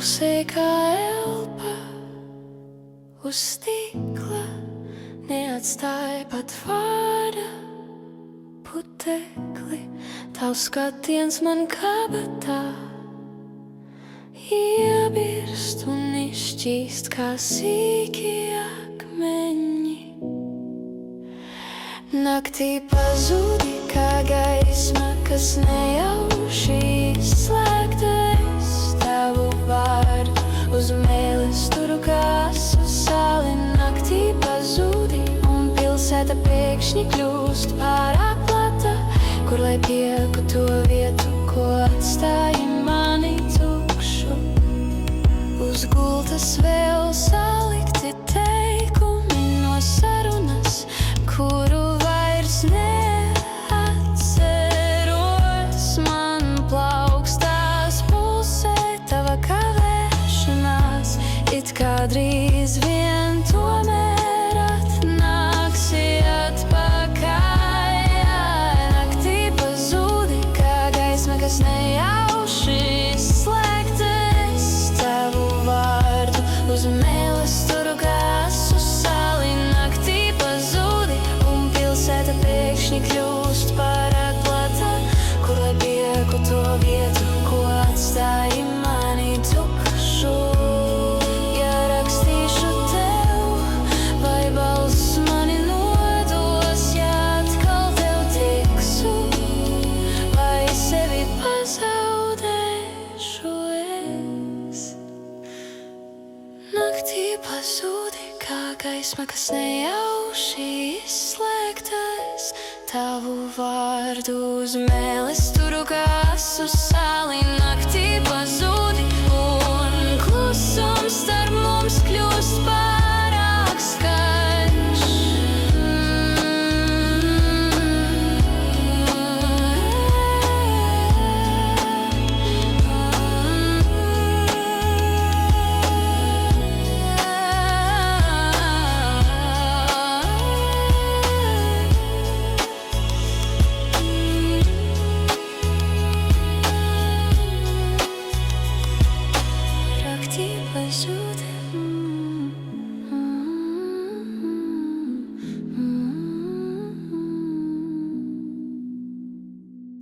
klusē kā elpa uz stikla, neatstāja pat vārda putekli. Tavs skatiens man kabatā iebirst un izšķīst kā sīki akmeņi. Naktī pazūdi kā gaisma, kas nejauši izslēgtais. Tavu vārdu uz mēles turu kā asu sāli. Naktī pazūdi un pilsēta pēkšņi kļūst pārāk plata, kur lai pieku to vietu, ko atstāji mani tukšu. Uz gultas vēl salikti teikumi no sarunas, kuru vairs neatceros. Man plaukstās pulsē tava kavēšanās, it kā drīz vien tomēr atnāksi atpakaļ. Naktī pazūdi kā gaisma, kas nejauši izslēgtais. Tavu vārdu uz mēles turu kā asu sāli. Naktī pazūdi un pilsēta pēkšņi kļūst pārāk plata, kur lai pieku to vietu, ko atstāji mani tukšu. Ja rakstīšu tev, vai balss mani nodos, ja atkal tev tiksu, vai sevi pazaudēšu es. Naktī pazūdi kā gaisma, kas nejauši izslēgtais. Tavu vārdu uz mēles turu kā asu sāli. Naktī pazūdi